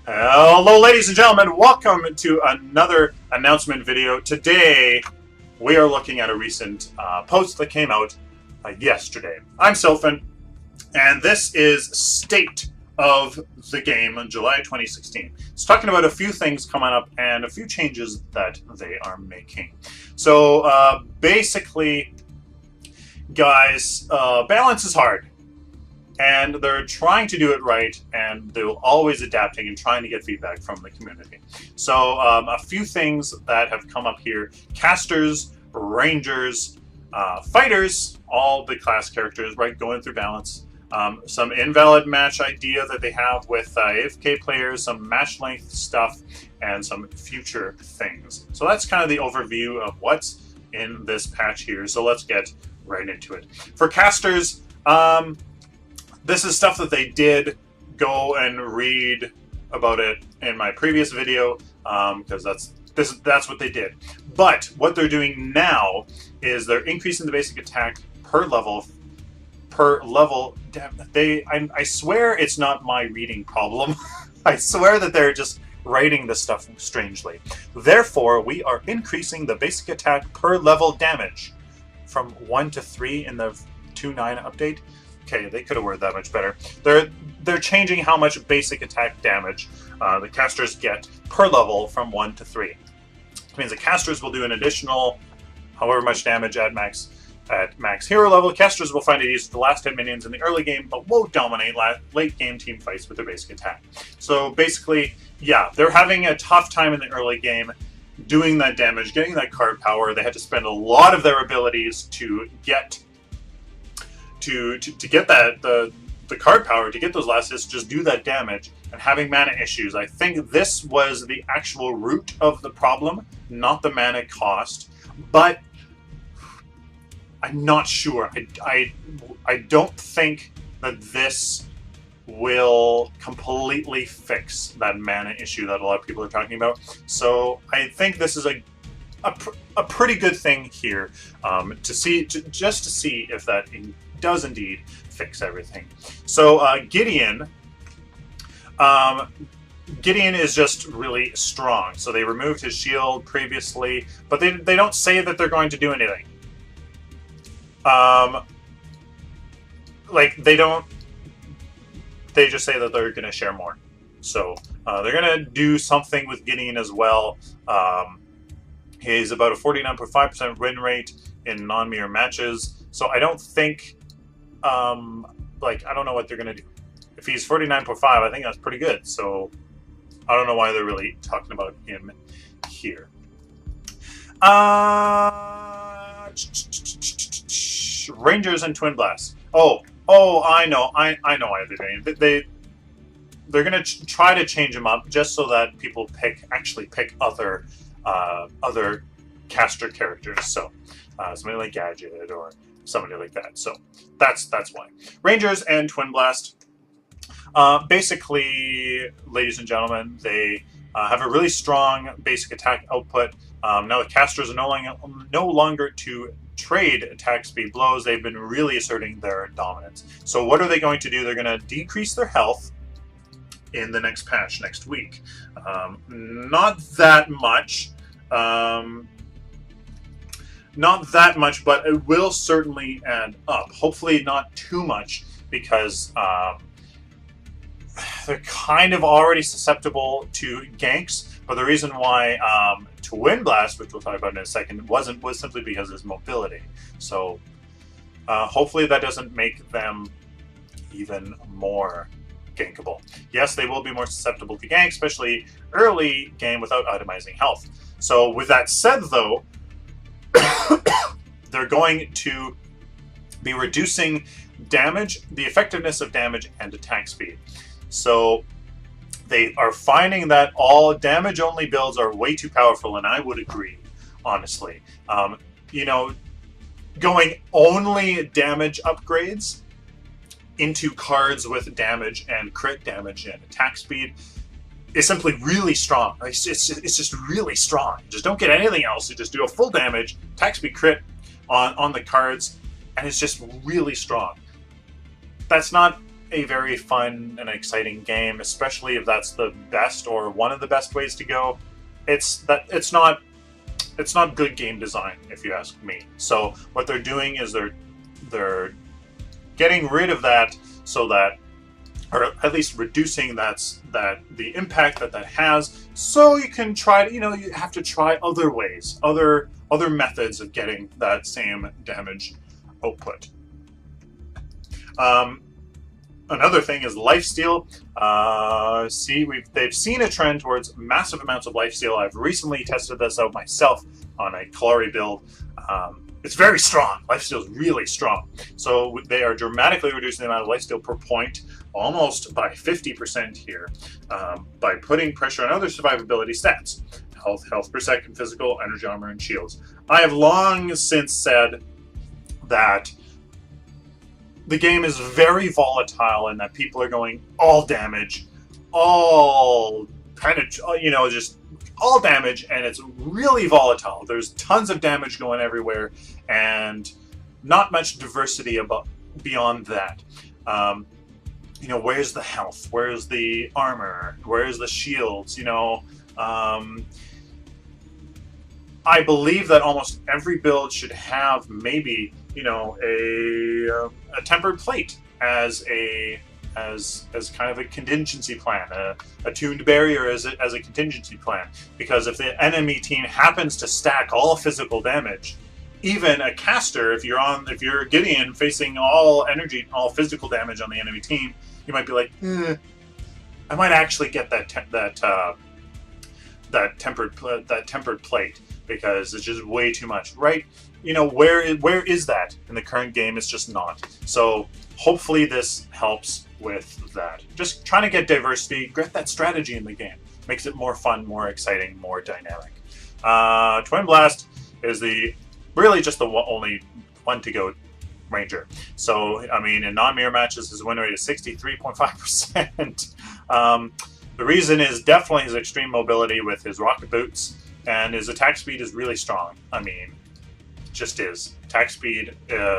Hello, ladies and gentlemen. Welcome to another announcement video. Today, we are looking at a recent post that came out yesterday. I'm Sophin, and this is State of the Game in July 2016. It's talking about a few things coming up and a few changes that they are making. So, basically, guys, balance is hard. And they're trying to do it right, and they're always adapting and trying to get feedback from the community. So a few things that have come up here: casters, rangers, fighters, all the class characters, right, going through balance. Some invalid match idea that they have with AFK players, some match length stuff, and some future things. So that's kind of the overview of what's in this patch here. So let's get right into it. For casters, this is stuff that they did. Go and read about it in my previous video, because that's what they did. But what they're doing now is they're increasing the basic attack per level. I swear it's not my reading problem. I swear that they're just writing this stuff strangely. Therefore, we are increasing the basic attack per level damage from 1 to 3 in the 2.9 update. Okay, they could have worded that much better. They're changing how much basic attack damage the casters get per level from 1 to 3. Which means the casters will do an additional however much damage at max hero level. Casters will find it easy to last 10 minions in the early game, but won't dominate late game team fights with their basic attack. So basically, yeah, they're having a tough time in the early game doing that damage, getting that card power. They had to spend a lot of their abilities to get that the card power, to get those last hits, just do that damage, and having mana issues. I think this was the actual root of the problem, not the mana cost. But I'm not sure. I don't think that this will completely fix that mana issue that a lot of people are talking about. So I think this is a pretty good thing here, to see if that does indeed fix everything. So Gideon is just really strong. So they removed his shield previously, but they don't say that they're going to do anything. They just say that they're going to share more. So they're going to do something with Gideon as well. He's about a 49.5% win rate in non-mirror matches. So I don't think, I don't know what they're going to do. If he's 49.5, I think that's pretty good. So I don't know why they're really talking about him here. Rangers and Twin Blasts. Oh, I know why they're doing it. They're going to try to change them up just so that people actually pick other caster characters. So somebody like Gadget or somebody like that. So that's why. Rangers and Twin Blast. Basically, ladies and gentlemen, they have a really strong basic attack output. Now the casters are no longer to trade attack speed blows. They've been really asserting their dominance. So what are they going to do? They're going to decrease their health in the next patch next week. Not that much. Not that much, but it will certainly add up. Hopefully not too much, because they're kind of already susceptible to ganks. But the reason why Twin Blast, which we'll talk about in a second, was simply because of his mobility. So hopefully that doesn't make them even more gankable. Yes, they will be more susceptible to gank, especially early game without itemizing health. So with that said, though, they're going to be reducing damage, the effectiveness of damage, and attack speed. So they are finding that all damage-only builds are way too powerful, and I would agree, honestly. Going only damage upgrades into cards with damage and crit damage and attack speed is simply really strong. It's just really strong. Just don't get anything else. You just do a full damage, attack speed, crit on the cards, and it's just really strong. That's not a very fun and exciting game, especially if that's the best or one of the best ways to go. It's not good game design, if you ask me. So what they're doing is they're getting rid of that, so that, or at least reducing the impact that has, so you can try to, you have to try other ways, other methods of getting that same damage output. Another thing is lifesteal. They've seen a trend towards massive amounts of lifesteal. I've recently tested this out myself on a Kalari build. It's very strong. Lifesteal is really strong. So they are dramatically reducing the amount of lifesteal per point, almost by 50% here, by putting pressure on other survivability stats: health per second, physical, energy, armor, and shields. I have long since said that the game is very volatile and that people are going all damage, all kind of, just all damage, and it's really volatile. There's tons of damage going everywhere and not much diversity beyond that. Where's the health? Where's the armor? Where's the shields? I believe that almost every build should have maybe, a tempered plate as kind of a contingency plan, a tuned barrier as a contingency plan. Because if the enemy team happens to stack all physical damage, even a caster, if you're Gideon facing all energy, all physical damage on the enemy team, you might be like, I might actually get that tempered plate, because it's just way too much, right? Where is that in the current game? It's just not. So hopefully this helps with that. Just trying to get diversity, get that strategy in the game. Makes it more fun, more exciting, more dynamic. Twin Blast is really just the only one to go Ranger. So, in non-mirror matches, his win rate is 63.5%. The reason is definitely his extreme mobility with his rocket boots, and his attack speed is really strong. Just is. Attack speed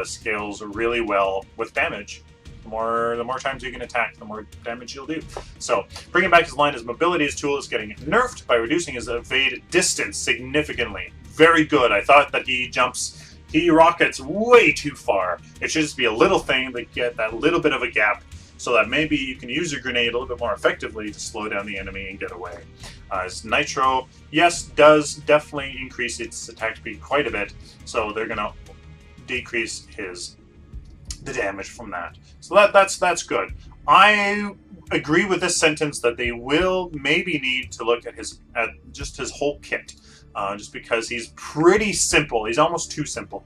scales really well with damage. The more times you can attack, the more damage you'll do. So, bringing back his line, his mobility, his tool is getting nerfed by reducing his evade distance significantly. Very good. I thought that he rockets way too far. It should just be a little thing to get that little bit of a gap, so that maybe you can use your grenade a little bit more effectively to slow down the enemy and get away. His Nitro, yes, does definitely increase its attack speed quite a bit, so they're going to decrease the damage from that. So that's good. I agree with this sentence that they will maybe need to look at just his whole kit, just because he's pretty simple. He's almost too simple.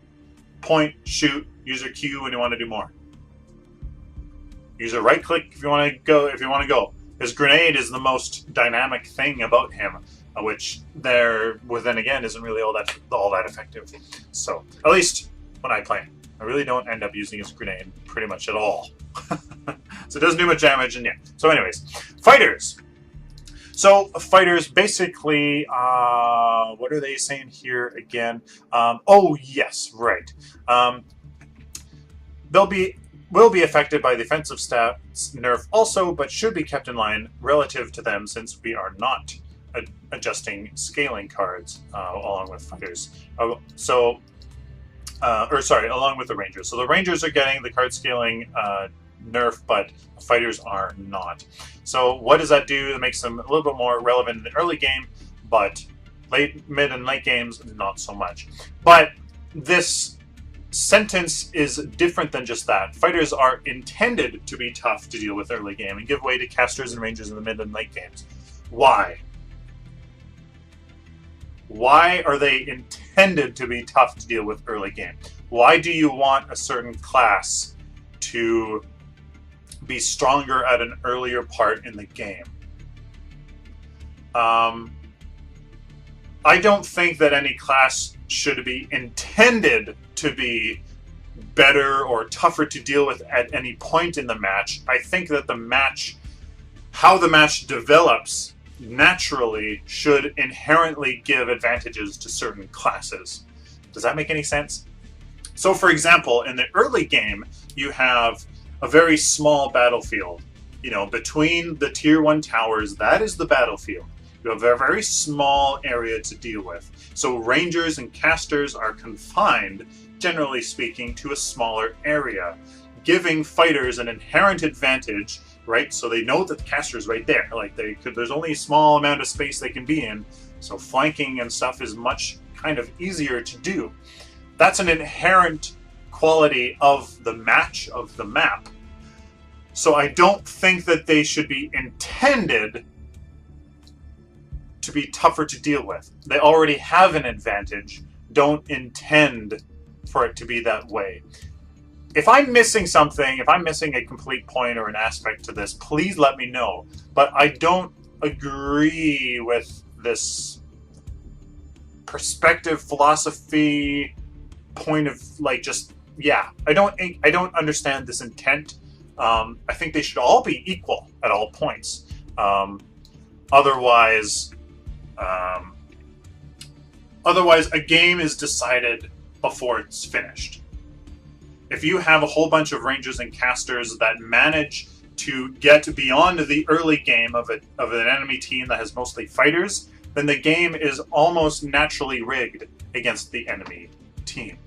Point, shoot, use your Q when you want to do more. Use a right click if you want to go. His grenade is the most dynamic thing about him, which then again isn't really all that effective. So at least when I play, I really don't end up using his grenade pretty much at all. So it doesn't do much damage, and yeah. So anyways, fighters. So fighters, basically, what are they saying here again? Oh yes, right. Will be affected by the offensive stats nerf also, but should be kept in line relative to them, since we are not adjusting scaling cards along with fighters. Along with the Rangers. So the Rangers are getting the card scaling nerf, but the fighters are not. So what does that do? It makes them a little bit more relevant in the early game, but mid, and late games, not so much. But this sentence is different than just that. Fighters are intended to be tough to deal with early game and give way to casters and rangers in the mid and late games. Why? Why are they intended to be tough to deal with early game? Why do you want a certain class to be stronger at an earlier part in the game? I don't think that any class should be intended to be better or tougher to deal with at any point in the match. I think that how the match develops naturally should inherently give advantages to certain classes. Does that make any sense? So for example, in the early game, you have a very small battlefield. You know, between the tier 1 towers, that is the battlefield. You have a very small area to deal with. So rangers and casters are confined, generally speaking, to a smaller area, giving fighters an inherent advantage, right? So they know that the caster is right there. Like there's only a small amount of space they can be in. So flanking and stuff is much kind of easier to do. That's an inherent quality of the match, of the map. So I don't think that they should be intended to be tougher to deal with. They already have an advantage. Don't intend for it to be that way. If I'm missing something, if I'm missing a complete point or an aspect to this, please let me know. But I don't agree with this perspective, philosophy, point of like just, yeah. I don't understand this intent. I think they should all be equal at all points. Otherwise, a game is decided before it's finished. If you have a whole bunch of rangers and casters that manage to get beyond the early game of an enemy team that has mostly fighters, then the game is almost naturally rigged against the enemy team.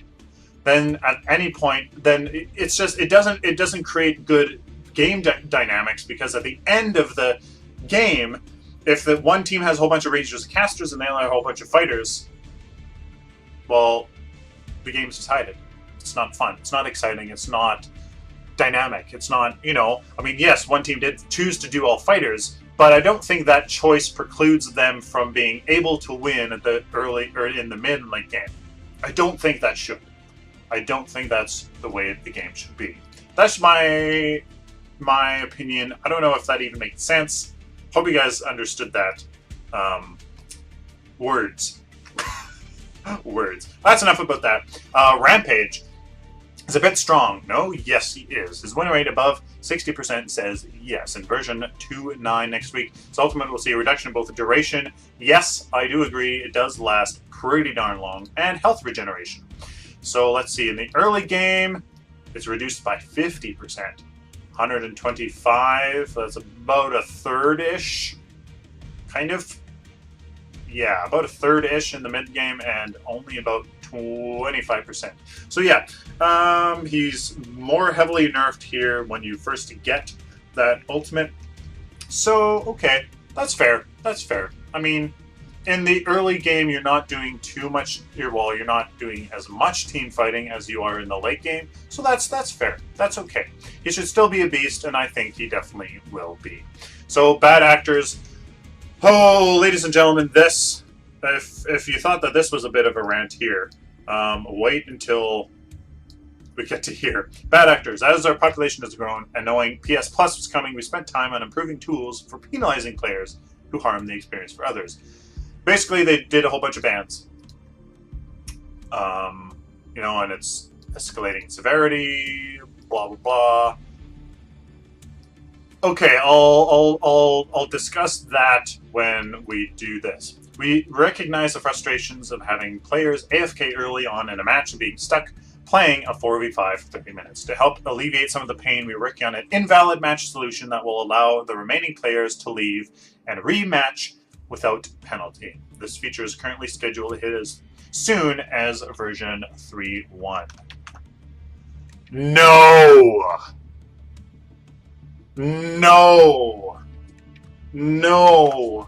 Then at any point, then it doesn't create good game dynamics, because at the end of the game, if the one team has a whole bunch of rangers and casters and they only have a whole bunch of fighters, well, the game's decided. It's not fun. It's not exciting. It's not dynamic. It's not, you know, I mean, yes, one team did choose to do all fighters, but I don't think that choice precludes them from being able to win at the early or in the mid and late game. I don't think that should. I don't think that's the way the game should be. That's my opinion. I don't know if that even makes sense. Hope you guys understood that. Words. Words. That's enough about that. Rampage is a bit strong. No? Yes, he is. His win rate above 60% says yes. In version 2.9 next week, his ultimate will see a reduction in both the duration. Yes, I do agree. It does last pretty darn long. And health regeneration. So let's see. In the early game, it's reduced by 50%. 125. That's about a third-ish. Kind of. Yeah, about a third-ish in the mid-game, and only about 25%. So yeah, he's more heavily nerfed here when you first get that ultimate. So, okay, that's fair. That's fair. I mean, in the early game, you're not doing too much. You're not doing as much team fighting as you are in the late game. So that's fair. That's okay. He should still be a beast, and I think he definitely will be. So, bad actors. Oh, ladies and gentlemen, this, if you thought that this was a bit of a rant here, wait until we get to here. Bad actors. As our population has grown, and knowing PS Plus was coming, we spent time on improving tools for penalizing players who harm the experience for others. Basically, they did a whole bunch of bans. You know, and it's escalating in severity, blah, blah, blah. Okay, I'll discuss that when we do this. We recognize the frustrations of having players AFK early on in a match and being stuck playing a 4v5 for 30 minutes. To help alleviate some of the pain, we're working on an invalid match solution that will allow the remaining players to leave and rematch without penalty. This feature is currently scheduled to hit as soon as version 3.1. No! No! No!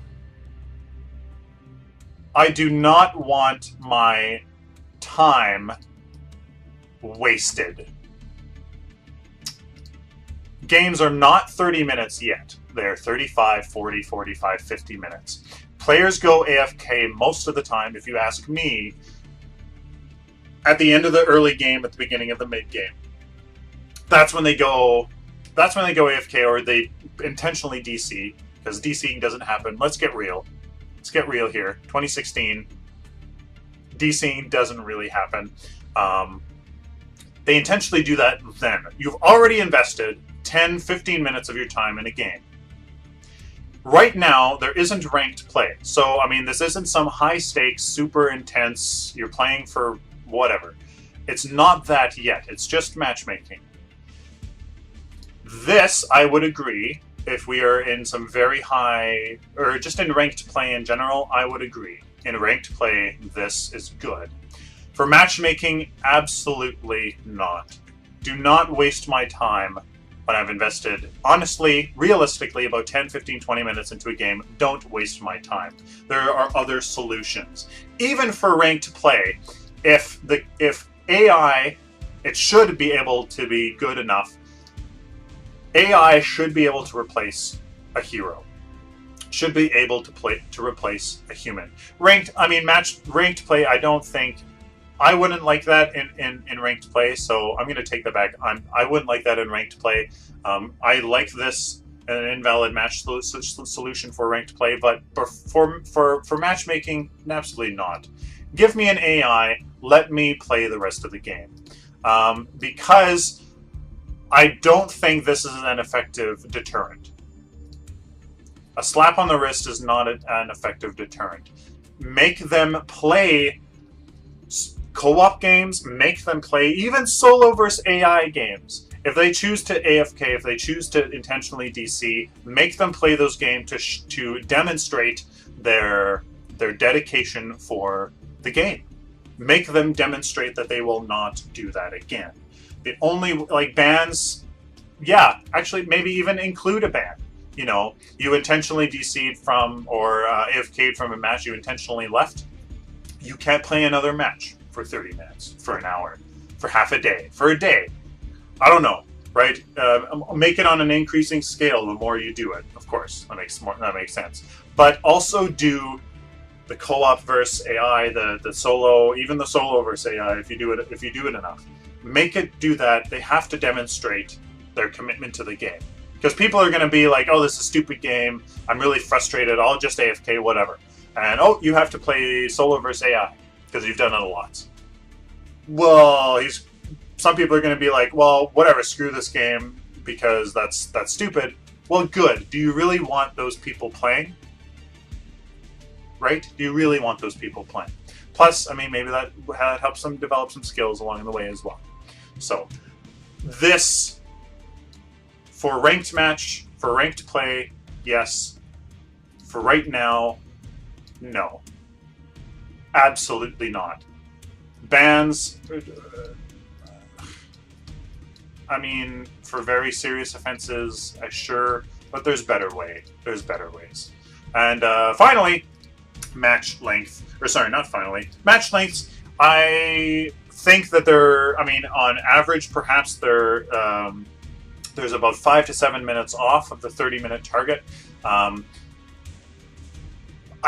I do not want my time wasted. Games are not 30 minutes yet. They're 35, 40, 45, 50 minutes. Players go AFK most of the time, if you ask me, at the end of the early game, at the beginning of the mid game. That's when they go AFK, or they intentionally DC, because DCing doesn't happen. Let's get real. Let's get real here. 2016, DCing doesn't really happen. They intentionally do that then. You've already invested 10, 15 minutes of your time in a game. Right now, there isn't ranked play. So, I mean, this isn't some high stakes, super intense, you're playing for whatever. It's not that yet. It's just matchmaking. This, I would agree, if we are in some very high, or just in ranked play in general, I would agree. In ranked play, this is good. For matchmaking, absolutely not. Do not waste my time when I've invested, honestly, realistically, about 10, 15, 20 minutes into a game. Don't waste my time. There are other solutions. Even for ranked play, if AI, it should be able to be good enough. AI should be able to replace a hero. Should be able to replace a human. Ranked play, I don't think, I wouldn't like that in ranked play, so I'm going to take that back. I wouldn't like that in ranked play. I like this an invalid match solution for ranked play, but for matchmaking, absolutely not. Give me an AI, let me play the rest of the game. Because I don't think this is an effective deterrent. A slap on the wrist is not an effective deterrent. Make them play co-op games, make them play even solo versus AI games. If they choose to AFK, if they choose to intentionally DC, make them play those games to demonstrate their dedication for the game. Make them demonstrate that they will not do that again. The only, like, bans, yeah, actually maybe even include a ban. You know, you intentionally DC'd from, or AFK'd from a match, you intentionally left. You can't play another match for 30 minutes, for an hour, for half a day, for a day. I don't know, right? Make it on an increasing scale the more you do it, of course. That makes sense. But also do the co-op versus AI, the solo, even the solo versus AI, if you do it enough. Make it do that. They have to demonstrate their commitment to the game. Because people are going to be like, oh, this is a stupid game. I'm really frustrated. I'll just AFK, whatever. And, oh, you have to play solo versus AI because you've done it a lot. Well, some people are going to be like, well, whatever, screw this game because that's stupid. Well, good. Do you really want those people playing? Right? Do you really want those people playing? Plus, I mean, maybe that helps them develop some skills along the way as well. So, this, for ranked match, for ranked play, yes. For right now, no. Absolutely not. Bans, I mean, for very serious offenses, sure, but there's better ways. And finally, match length. Or sorry, not finally. Match lengths, I think that on average, perhaps there's about 5 to 7 minutes off of the 30-minute target. I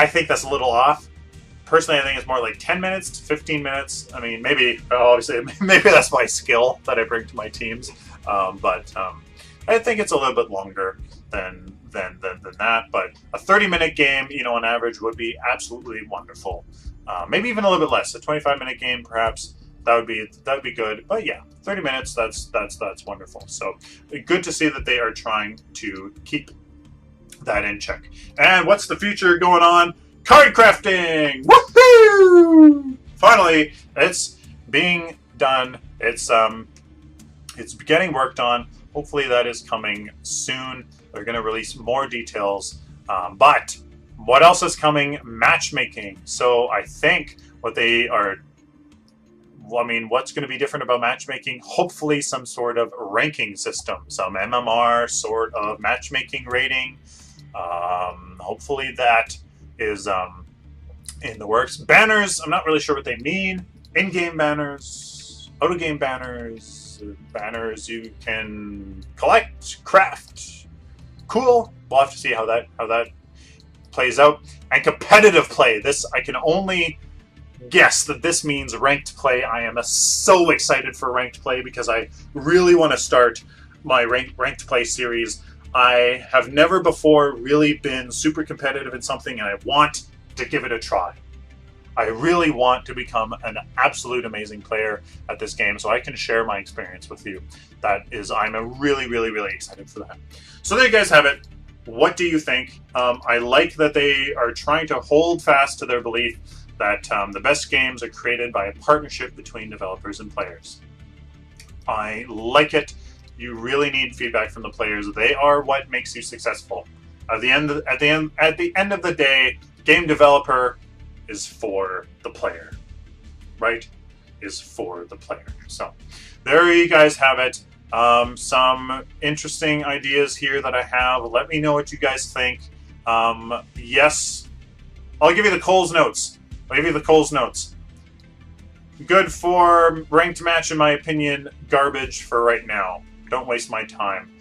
think that's a little off. Personally, I think it's more like 10 minutes to 15 minutes. I mean, maybe that's my skill that I bring to my teams. But I think it's a little bit longer than that. But a 30-minute game, on average, would be absolutely wonderful. Maybe even a little bit less. A 25-minute game, perhaps, that would be good. But yeah, 30 minutes, that's wonderful. So good to see that they are trying to keep that in check. And what's the future going on? Card crafting! Woohoo! Finally, it's being done. It's getting worked on. Hopefully that is coming soon. They're going to release more details. But what else is coming? Matchmaking. So I think what's going to be different about matchmaking? Hopefully some sort of ranking system, some MMR sort of matchmaking rating. Hopefully that is in the works. Banners, I'm not really sure what they mean. In-game banners, out-of-game banners, banners you can collect, craft. Cool. We'll have to see how that plays out. And competitive play. This, I can only guess that this means ranked play. I am so excited for ranked play because I really want to start my ranked play series. I have never before really been super competitive in something, and I want to give it a try. I really want to become an absolute amazing player at this game so I can share my experience with you. I'm really, really, really excited for that. So there you guys have it. What do you think? I like that they are trying to hold fast to their belief that the best games are created by a partnership between developers and players. I like it. You really need feedback from the players. They are what makes you successful. At the end of the day, game developer is for the player, right? Is for the player. So there you guys have it. Some interesting ideas here that I have. Let me know what you guys think. Yes, I'll give you the Coles notes. Good for ranked match, in my opinion. Garbage for right now. Don't waste my time.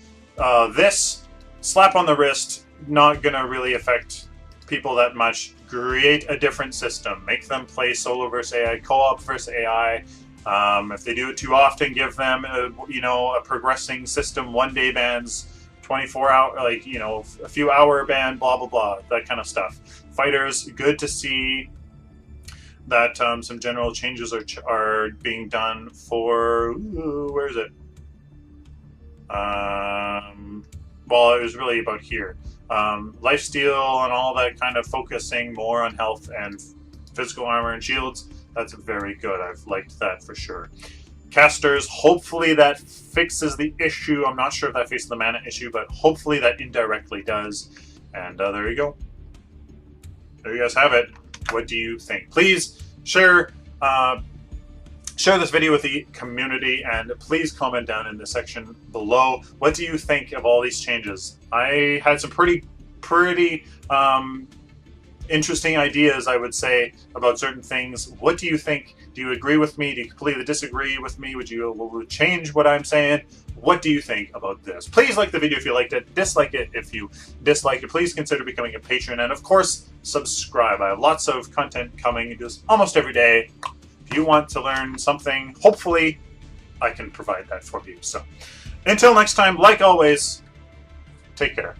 This slap on the wrist, not gonna really affect people that much. Create a different system. Make them play solo versus AI, co-op versus AI. If they do it too often, give them a progressing system. 1-day bans, 24-hour, a few hour ban, blah blah blah, that kind of stuff. Fighters, good to see that some general changes are being done for. Where is it? Well, it was really about here. Lifesteal and all that, kind of focusing more on health and physical armor and shields. That's very good. I've liked that for sure. Casters, hopefully that fixes the issue. I'm not sure if that fixes the mana issue, but hopefully that indirectly does. And there you go. There you guys have it. What do you think? Please share this video with the community, and please comment down in the section below. What do you think of all these changes? I had some pretty interesting ideas, I would say, about certain things. What do you think? Do you agree with me? Do you completely disagree with me? Would you change what I'm saying? What do you think about this? Please like the video if you liked it. Dislike it if you dislike it. Please consider becoming a patron, and of course, subscribe. I have lots of content coming just almost every day. If you want to learn something, hopefully I can provide that for you. So until next time, like always, take care.